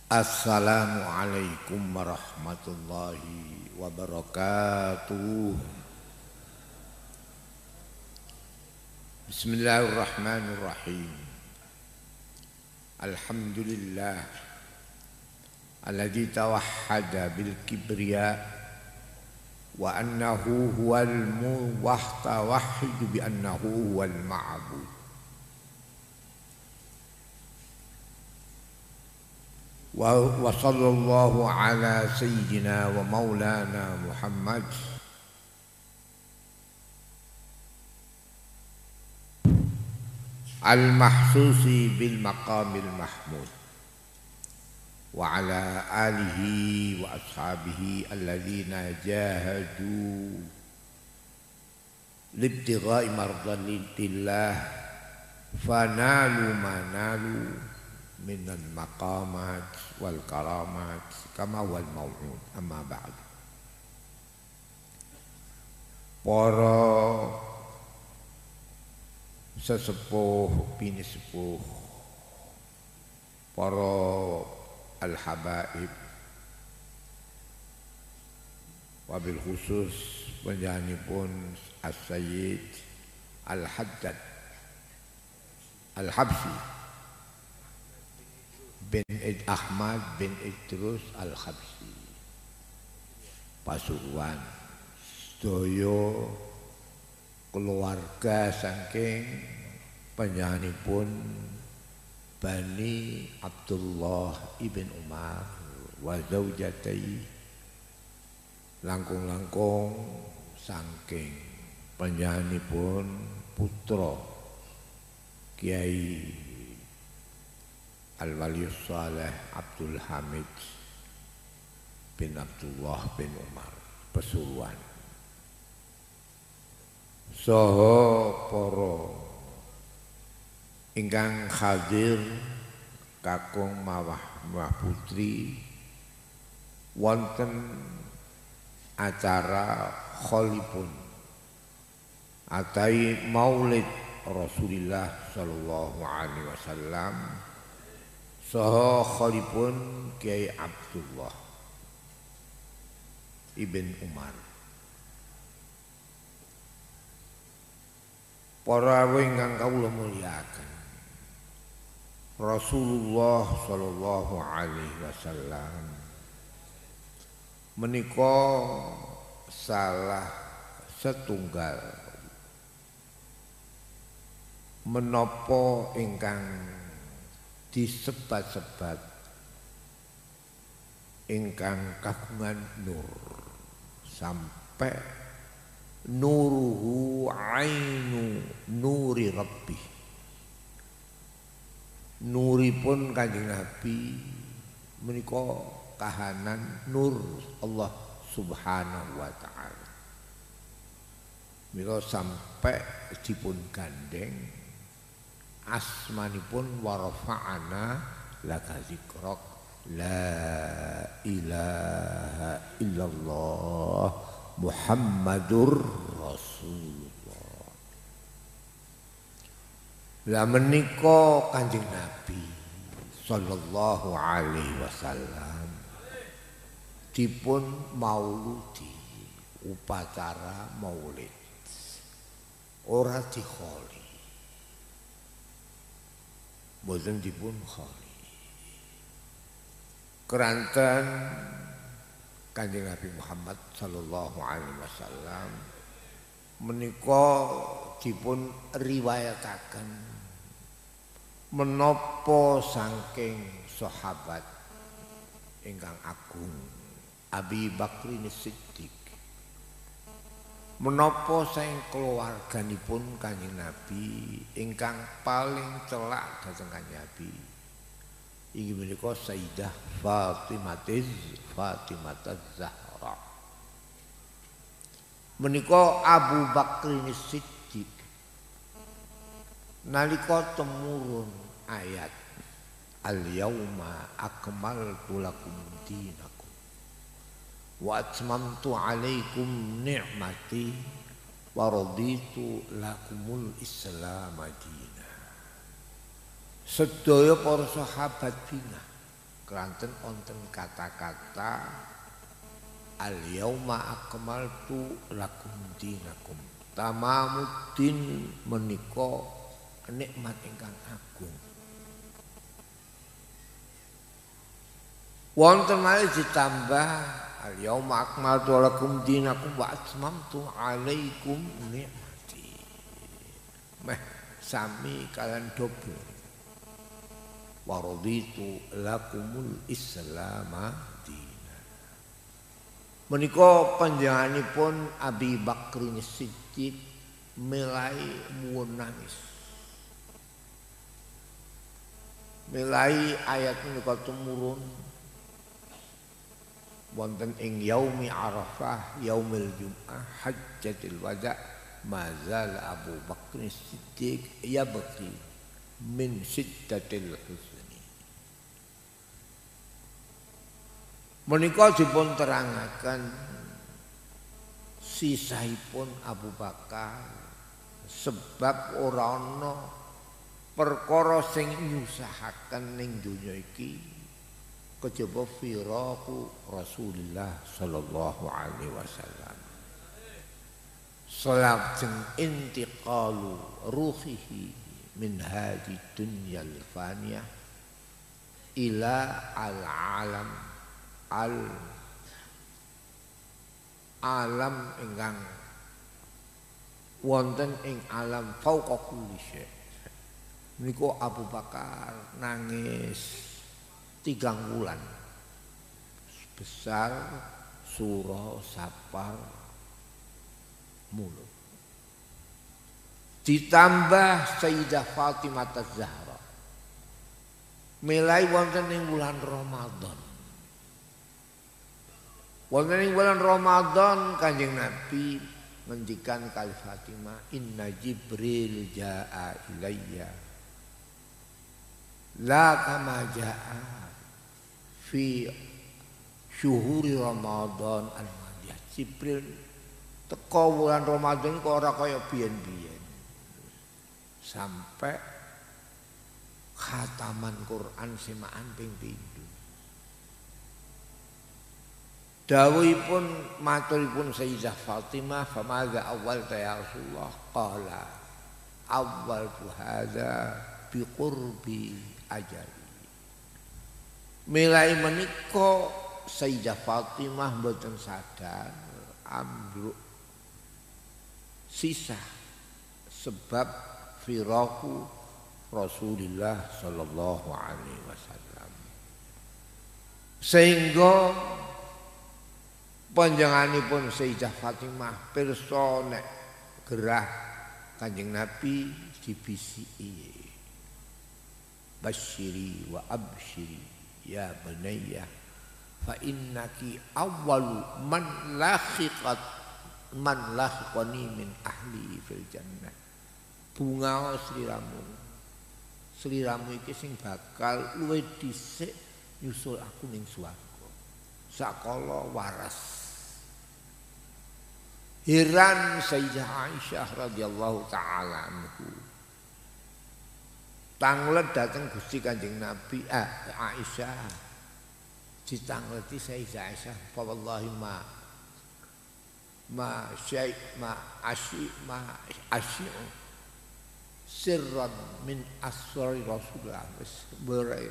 Assalamualaikum warahmatullahi wabarakatuh. Bismillahirrahmanirrahim. Alhamdulillah alladzi tawahhada bil kibriya wa annahu huwal muwahhid bi annahu huwal ma'bud. Wa sallallahu ala sayyidina wa maulana Muhammad al-mahsusi bil maqamil mahmud wa ala alihi wa ashabihi alladhina jahadu libtigha'i mardhatillah fanalu manalu minal maqamat wal karamat kama wal maw'ud. Amma ba'd. Para sesepuh bini sepuh, para al-habaib, wabil khusus panjenenganipun As-Sayyid Al-Haddad Al-Habsyi bin Ahmad bin Idrus Al-Habsyi Pasuruan, sedaya keluarga saking panjenenganipun Bani Abdullah ibn Umar wa zaujatai, langkung-langkung saking panjenenganipun putra Kiai Al-Waliyus Saleh Abdul Hamid bin Abdullah bin Umar Pasuruan, saha para ingkang hadir kakung mawah putri wonten acara kholipun atai maulid Rasulullah sallallahu alaihi wasallam saha kholipun Kiai Abdullah ibn Umar. Para ingkang kawula mulyakaken, Rasulullah sallallahu alaihi wasallam menika salah setunggal menapa ingkang disebat-sebat ingkang kagungan nur, sampai nuruhu ainu nuri rabbih, nuripun Kanjeng Nabi menika kahanan nur Allah Subhanahu wa taala. Menika sampai dipun gandeng asmanipun wa rafa'ana laka dzikrak la ilaha illallah Muhammadur Rasulullah. Lah menika Kanjeng Nabi sallallahu alaihi wasallam dipun mauludi, upacara maulid ora dikholi, boten dipun kholi. Keranten Kanjeng Nabi Muhammad sallallahu alaihi wasallam menika dipun riwayataken menapa saking sahabat ingkang agung Abi Bakrin Siddiq, menapa saking keluarganipun Kanjeng Nabi ingkang paling celak dhateng Kanjeng Nabi inggih menika Sayyidah Fatimah Zahra. Menika Abu Bakrin Siddiq nalika temurun ayat al-yauma akmaltu lakum dinakum wa atmamtu alaikum ni'mati wa raditu lakumul Islam madina. Sedaya para sahabat bingah kelanten wonten kata-kata al yauma akmaltu lakum dinakum. Tamamuddin menika nikmat ingkang agung. Wonten malih ditambah al yauma akmaltu lakum dinakum wa atmamtu alaikum nikmati. Meh sami kalian double. Wa raditu lakumul islama dinan. Menika panjenenganipun Abi Bakrin Siddiq milai muwun nangis. Milai ayat menika tumurun wonten ing yaumi Arafah, yaumil Jum'ah, hajjatil wada' mazal Abu Bakrin Siddiq yabki min siddatil husni. Menika dipun terangaken sisahipun Abu Bakar sebab ora ana perkara sing nyusahaken ning donya iki kejaba firaku Rasulullah sallallahu alaihi wasallam. Salajeng intiqalu ruhihi min hadi dunyal faniyah ila al-alam alam ingkang wonten ing alam fauqa kulli syai'. Niku Abu Bakar nangis 3 wulan besar surah Safar mulut. Ditambah Sayyidah Fatimah Az-Zahra milai wonten ing bulan Ramadan. Wonten ing bulan Ramadan Kanjeng Nabi ngendikan kali Fatimah, inna Jibril jaa ilayya la kama jaa fi syuhuri Ramadan al-madiyah. Jibril teko bulan Ramadan kok ora kaya biyen-biyen. Sampai khataman Quran semaan ping 7. Dawuhipun maturipun Sayyidah Fatimah, "Famadza awwal ya Rasulullah?" Qala, "Awwal hadza bi qurbi ajali." Milai menika Sayyidah Fatimah mboten sadar ambruk sisa sebab firaku Rasulullah sallallahu alaihi wasallam. Sehingga panjenenganipun Sayyidah Fatimah pirsa nek gerah Kanjeng Nabi dibisiki, "Basyiri wa absyiri ya bunayya fa innaki awwalu man lahiqani min ahli fil jannah." Bunga sliramu iki sing bakal luwih dhisik nyusul aku ning swarga sakala waras. Heran Sayyidah Aisyah radhiyallahu taala anhu. Tanglet dateng Gusti Kanjeng Nabi Aisyah. Ditangleti Sayyidah Aisyah, "Fa wallahi ma asyi sirran min asrari Rasulullah." Wis berai.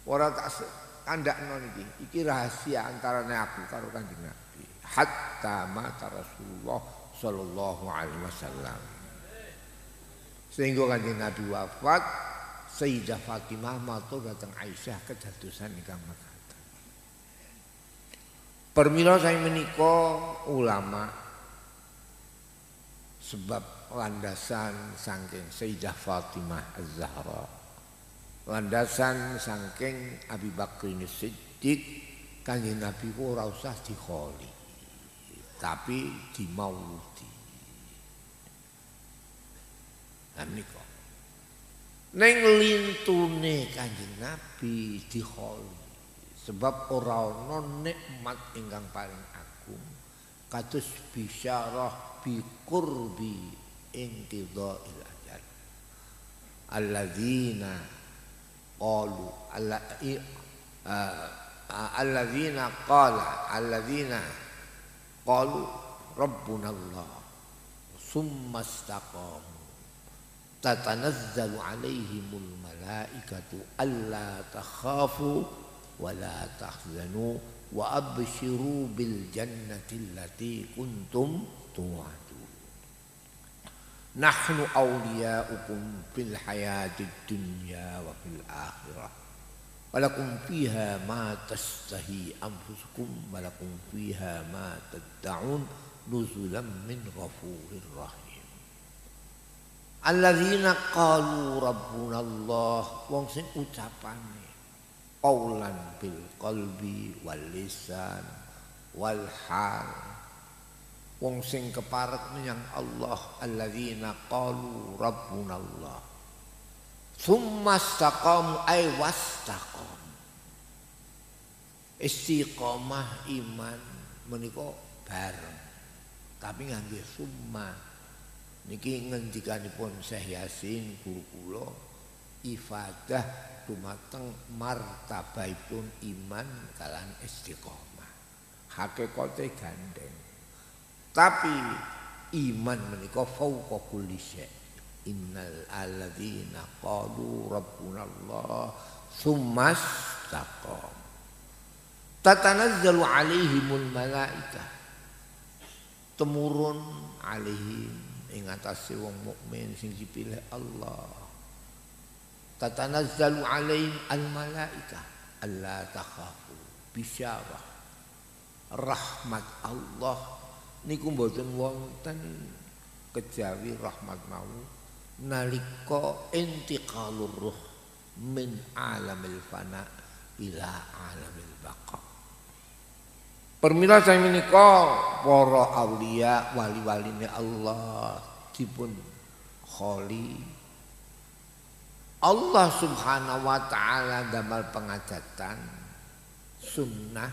Ora tak kandakno iki rahasia antarane aku karo Kanjeng Nabi. Hatta mata Rasulullah sallallahu alaihi wasallam. Sehingga Kanjeng Nabi wafat, Sayyidah Fatimah matur dhateng Aisyah kedadosan ingkang mekaten. Permila saya menika ulama sebab landasan saking Sayyidah Fatimah Az-Zahra, landasan saking Abi Bakrin Siddiq, Kanjeng Nabi ku ora usah dikholi tapi dimauludi. Lan nika ning lintune Kanjeng Nabi dikholi sebab ora ana nikmat ingkang paling agung kados bisyarah bi qurbi intidha'il ajal. Alladzina qalu alladzina qalu rabbuna Allah summa istaqamu tatanazzalu alaihimul malaikatu alla takhafu wa la tahzanu wa abshiru bil jannati allati kuntum tu'adun nahnu awliya'ukum fil hayatid dunya wa fil akhirah walakum fiha ma tastahi anfusukum walakum fiha ma tad'un nuzulan min ghafurir rahim alladzina qalu rabbuna Allah wong sing ucapane qaulan bil qalbi wal lisan wal hal wong sing keparek menyang Allah alladzina qalu rabbuna Allah summa istaqamu ay wastaqamu istiqomah iman menika bareng tapi ngangge summa niki ngendikanipun Syekh Yasin guru kula ifadah dumateng martabaipun iman kalian istiqomah hakikate gandeng tapi iman menika fauqa kulli syai innal alladzina qalu rabbuna Allah tsumma istaqamu tatanazzalu alaihimul malaikah temurun alaihim ing atase wong mukmin sing dipilih Allah tatanazzalu alaihim al malaikah alla takhafu bisyarah rahmat Allah niku mboten wonten kejawi rahmat mau nalika intiqalur ruh min alamil fana ila alamil baqa. Permila sang menika para aulia wali-waline Allah dipun kholi Allah Subhanahu wa taala damel pengajatan sunnah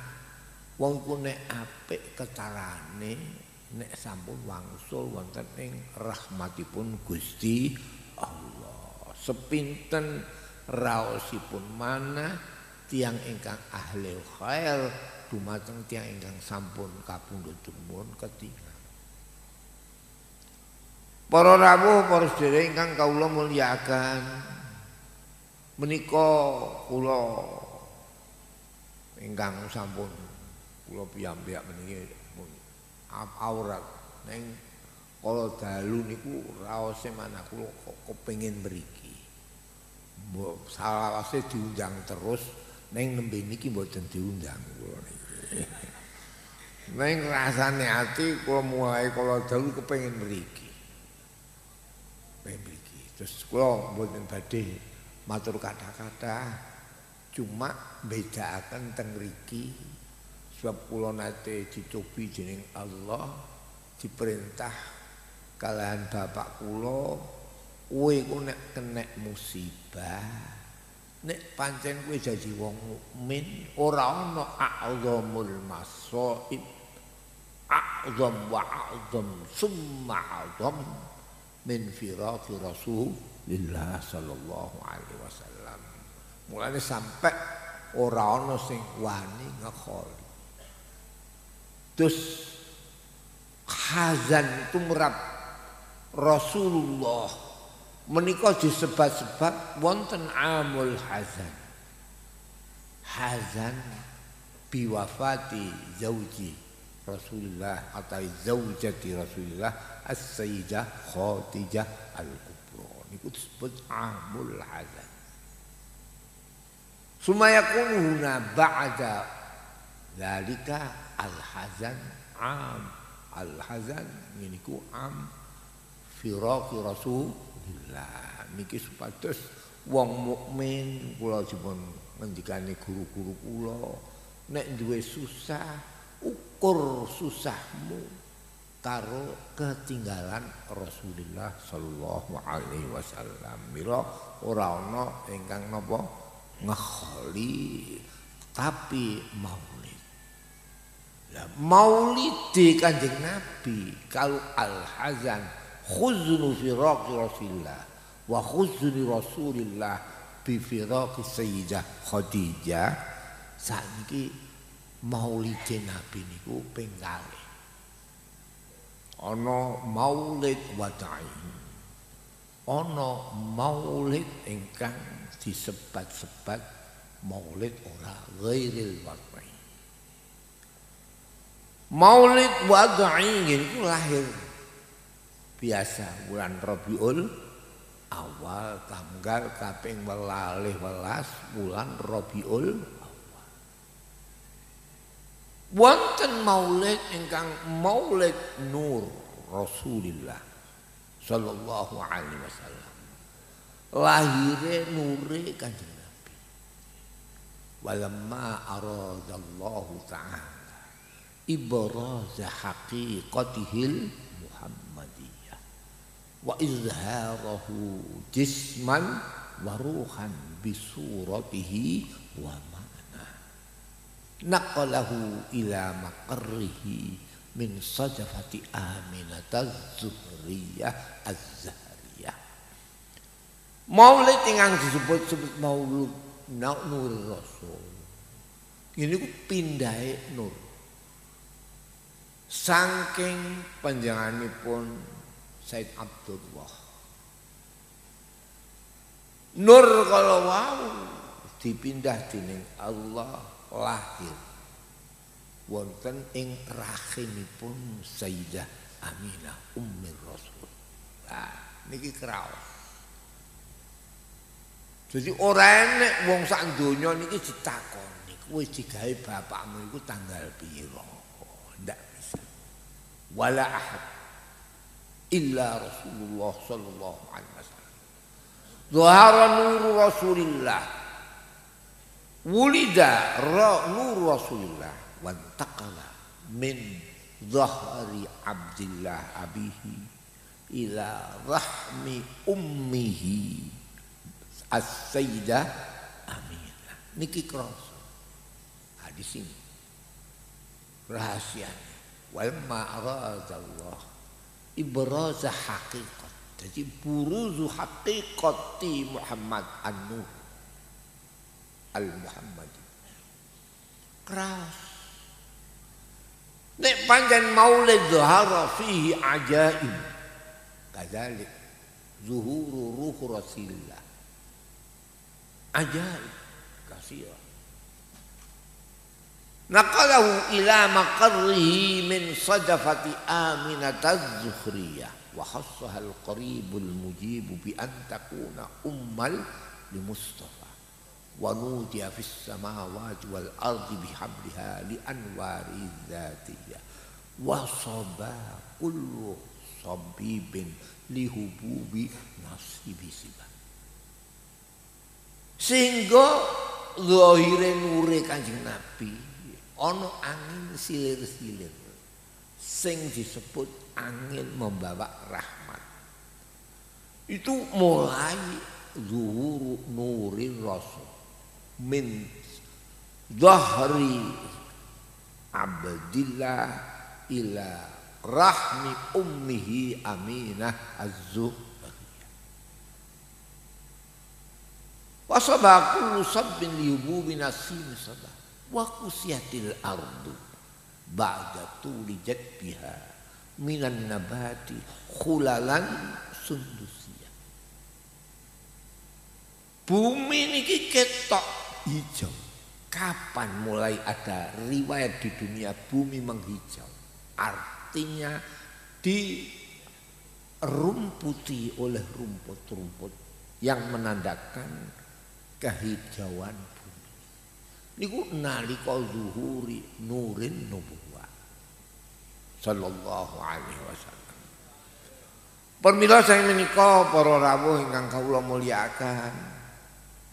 wong ku nek apik kecarane nek sampun wangsul wonten ing rahmatipun Gusti Allah sepinten raosipun manah tiyang ingkang ahli khair dumateng tiyang ingkang sampun kapundhut dumun ketingal. Para rawuh para sedherek ingkang kawula mulyakaken menika kula ingkang sampun kula piyambak meniki aurat ning kala dalu niku raose manah kula kok kepengin mriki. Mbok salawase diundang terus ning nembe niki mboten diundang kula niki. Ning rasane ati kula mulai kala dalu kepengin mriki. Terus kula mboten badhe matur kata-kata cuma bedakaken teng mriki sebab kula nate dicobi dening Allah diperintah kalian bapak kula kowe ku nek kena musibah nek pancen kowe dadi wong mukmin ora ana a'zamul masaib a'zam wa a'zam summa a'zam min firaqi Rasulillah sallallahu alaihi wasallam. Mulane sampai ora ana sing wani ngekholi. Terus hazan tumrap Rasulullah menika disebab-sebab wonten amul hazan. Hazan biwafati zauji Rasulullah atau zaujati Rasulullah as-sayyidah Khadijah al-Kubra niku disebut amul hazan. Sumayakunu huna ba'da dzalika al-hazan am al-hazan niku am firaqi Rasulillah niki supados wong mukmin kula dipun ngendikane guru-guru kula nek duwe susah ukur susahmu karo ketinggalan Rasulullah sallallahu alaihi wasallam. Mila ora ana ingkang napa ngekholi tapi maulid. Lah maulid Kanjeng Nabi kalau al-hazan khuznu firaqi Rasulillah wa khuznu Rasulillah bi firaqi Sayyidah Khadijah Saniki maulid Nabi niku ping kalih. Ana maulid wada'i. Ana maulid ingkang disebat-sebat maulid ora ghairil wada'i. Maulid wada'i niku lahir biasa bulan Rabiul Awal tanggal kaping 12 bulan Rabiul Awal. Wonten maulid ingkang maulid nur Rasulillah sallallahu alaihi wasallam. Lahire nure Kanjeng Nabi. Walamma aradallahu ta'ala ibraza haqiqatihil Muhammadiyah wa izharahu jisman wa ruhan bisuratihi wa ma'na naqalahu ila maqarrihi min sajafati Aminataz Zuhriyah Az-Zahriyah. Maulid yang disebut maulid nur Rasul ini ku pindhahe nur saking panjenenganipun Said Abdullah. Nur kalau wau dipindah dening Allah lahir wonten ing rahimipun Sayyidah Aminah Ummir Rasul. Nah, niki kraos. Jadi ora enek wong sak donya niki ditakoni, kowe digawe bapakmu iku tanggal pira? Ndak bisa. Wala ahad illa Rasulullah sallallahu alaihi wasallam. Dhahara nur Rasulillah. Wulida nur Rasulillah wa taqala min dhahri Abdillah abihi ila rahmi ummihi as-sayyidah Aminah. Niki krasa. Di sini rahasianya. Wal ma'radallah ibraza haqiqat. Jadi buruzu haqiqati Muhammad an-Nur al-Muhammadi. Keras. Nek panjen maulid zuhara fihi ajaib. Kadzalik zuhuru ruh Rasulillah. Ajaib kasira. Naqalahu ila maqarrihi min sadafati Aminataz Zuhriyah wa khassaha al-qaribul mujib bi an takuna ummal li Mustafa wa nudiya fis samawati wal ardi bihamdiha li anwari dzatiyah wa saba kullu sabibin li hububi nasibi sibah. Sehingga zahire nure Kanjeng Nabi ana angin silir-silir sing disebut angin membawa rahmat. Itu mulai zuhur nurin Rasul min dhahri Abdillah ila rahmi ummihi Aminah Az-Zuhriyah. Wa sabah kullu sabbin liyububi nasim sabah wa kusiyatil ardu ba'da tulijat biha minan nabati khulalan sundusiyah. Bumi niki ketok hijau. Kapan mulai ada riwayat di dunia bumi menghijau? Artinya dirumputi oleh rumput-rumput yang menandakan kehijauan bumi. Niku nalika zuhuri nurin nubuwah sallallahu alaihi wasallam. Permila saya menika para rawuh ingkang kawula mulyakaken,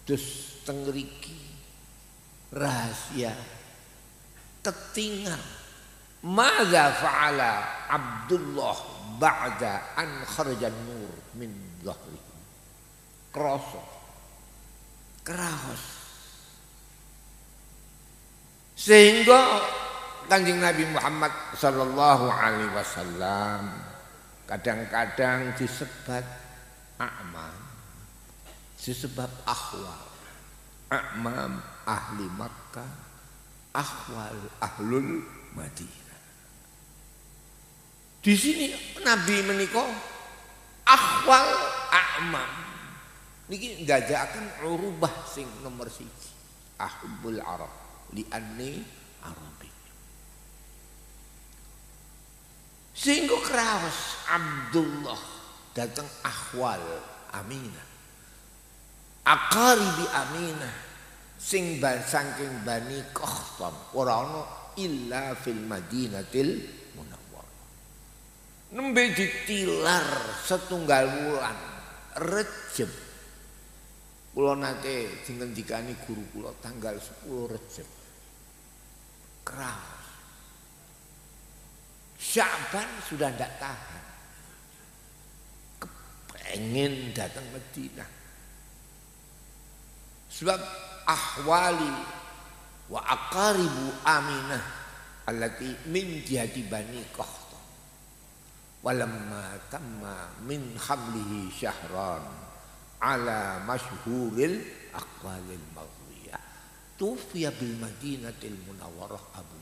dus teng mriki rahasia ketinggal madza fa'ala Abdullah ba'da an kharaja nur min dhahrihi. Krasa kraos sehingga Kanjeng Nabi Muhammad sallallahu alaihi wasallam kadang-kadang disebat a'mam, disebab ahwal, a'mam ahli Makkah ahwal ahlul Madinah. Di sini Nabi menika ahwal a'mam niki ndadekaken urubah sing nomor 1. Ahubbul Arab li anni Arabi. Sehingga kraos Abdullah datang ahwal Aminah. Aqaribi Aminah sing saking Bani Qakhtam ora ana illa fil Madinatil Munawwarah. Nembe ditilar setunggal wulan Rejeb. Kula nate dingendikani guru kula tanggal 10 Rejeb. Kraos. Syaban sudah ndak tahan. Kepengen datang Madinah. Sebab ahwali wa aqaribu Aminah allati min jihati Bani Qakhtam walamma tamma min hamlihi syahran ala masyhuril aqwalil maghwiyah tufiya bil Madinatil Munawwarah Abu